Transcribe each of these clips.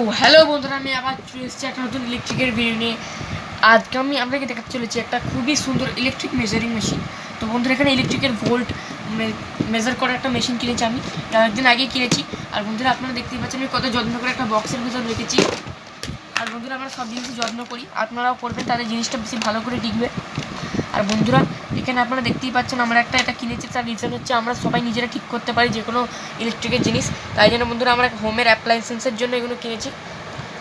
ও hello বন্ধুরা, আমি আবার চলে এসেছি একটা নতুন ইলেকট্রিকের ভিডিও নিয়ে। আজকে আমি আপনাকে দেখাতে চলেছি একটা খুবই সুন্দর ইলেকট্রিক মেজারিং মেশিন। তো বন্ধুরা, এখানে ইলেকট্রিকের ভোল্ট মেজার করার একটা মেশিন কিনেছি আমি, একদিন আগেই কিনেছি। আর বন্ধুরা, আপনারা দেখতেই পাচ্ছেন আমি কত যত্ন করে একটা বক্সের ভিতর রেখেছি। আর বন্ধুরা, আমরা সব জিনিসই যত্ন করি, আপনারাও করবেন, তাদের জিনিসটা বেশি ভালো করে টিকবে। আর বন্ধুরা, এখানে আপনারা দেখতেই পাচ্ছেন আমরা এটা কিনেছি। তার রিজন হচ্ছে আমরা সবাই নিজেরা ঠিক করতে পারি যে কোনো ইলেকট্রিকের জিনিস। তাই জন্য বন্ধুরা, আমরা হোমের অ্যাপ্লায়েন্সের জন্য এগুলো কিনেছি।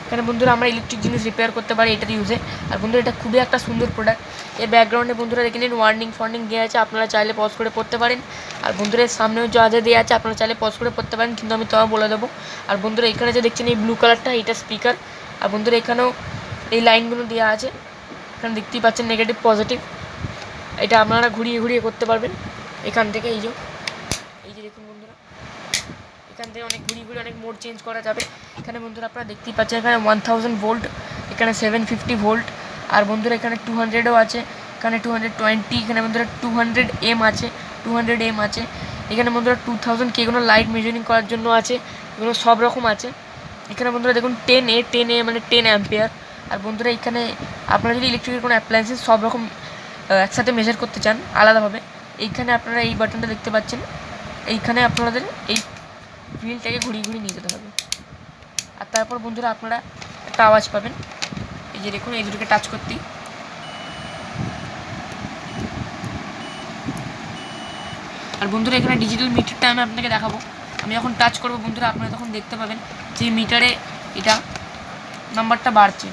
এখানে বন্ধুরা আমরা ইলেকট্রিক জিনিস রিপেয়ার করতে পারি এটার ইউজে। আর বন্ধুরা, এটা খুবই একটা সুন্দর প্রোডাক্ট। এর ব্যাকগ্রাউন্ডে বন্ধুরা দেখে নিন ওয়ার্নিং দেওয়া আছে, আপনারা চাইলে পজ করে পড়তে পারেন। আর বন্ধুরা, এর সামনেও যা দেওয়া আছে আপনারা চাইলে পজ করে পড়তে পারেন, কিন্তু আমি তাও বলে দেবো। আর বন্ধুরা, এখানে যে দেখছেন এই ব্লু কালারটা, এটা স্পিকার। আর বন্ধুরা, এখানেও এই লাইনগুলো দেওয়া আছে, এখানে দেখতেই পাচ্ছেন নেগেটিভ পজিটিভ। এটা আপনারা ঘুরিয়ে ঘুরিয়ে করতে পারবেন এখান থেকে। এই যে দেখুন বন্ধুরা, এখান থেকে অনেক ঘুরিয়ে অনেক মোড চেঞ্জ করা যাবে। এখানে বন্ধুরা আপনারা দেখতেই পাচ্ছেন এখানে 1000 ভোল্ট, এখানে 750 ভোল্ট। আর বন্ধুরা, এখানে 200ও আছে, এখানে 220, এখানে বন্ধুরা 200 M আছে, 200 M আছে। এখানে বন্ধুরা 2000 কোনো লাইট মেজারিং করার জন্য আছে, এগুলো সব রকম আছে। এখানে বন্ধুরা দেখুন 10A মানে 10 অ্যাম্পিয়ার। আর বন্ধুরা, এখানে আপনারা যদি ইলেকট্রিকের কোনো অ্যাপ্লায়েন্সেস সব রকম একসাথে মেজার করতে চান আলাদাভাবে, এইখানে আপনারা এই বাটনটা দেখতে পাচ্ছেন, এইখানে আপনাদের এই হুইলটাকে ঘুরিয়ে নিয়ে যেতে হবে। আর তারপর বন্ধুরা আপনারা একটা আওয়াজ পাবেন, এই যে দেখুন এই দুটোকে টাচ করতেই। আর বন্ধুরা, এখানে ডিজিটাল মিটারটা আমি আপনাকে দেখাবো। আমি যখন টাচ করবো বন্ধুরা, আপনারা তখন দেখতে পাবেন যে মিটারে এটা নাম্বারটা বাড়ছে।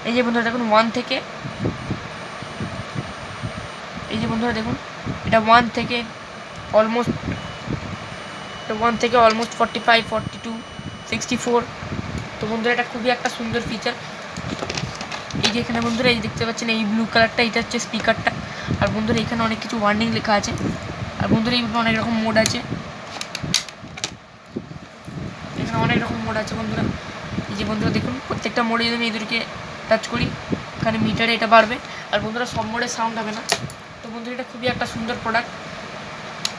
এই যে বন্ধুরা দেখুন 1 থেকে, এই যে বন্ধুরা দেখুন এটা 1 থেকে অলমোস্ট 45, 42, 64। তো বন্ধুরা, এটা খুবই একটা সুন্দর ফিচার। এই যে এখানে বন্ধুরা এই দেখতে পাচ্ছেন এই ব্লু কালারটা, এটা হচ্ছে স্পিকারটা। আর বন্ধুরা, এখানে অনেক কিছু ওয়ার্নিং লেখা আছে। আর বন্ধুরা, এইভাবে অনেক রকম মোড আছে, এখানে অনেক রকম মোড আছে বন্ধুরা। এই যে বন্ধুরা দেখুন প্রত্যেকটা মোডে যদি আমি এই দুটোকে টাচ করি, এখানে মিটারে এটা বাড়বে। আর বন্ধুরা, সব মোডে সাউন্ড হবে না। তো বন্ধুরা, এটা খুবই একটা সুন্দর প্রোডাক্ট।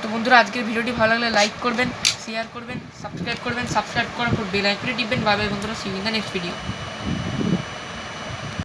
তো বন্ধুরা, আজকের ভিডিওটি ভালো লাগলে লাইক করবেন, শেয়ার করবেন, সাবস্ক্রাইব করার পর বেল আইকনে টিপবেন। বাই বাই বন্ধুরা, see you in the next video.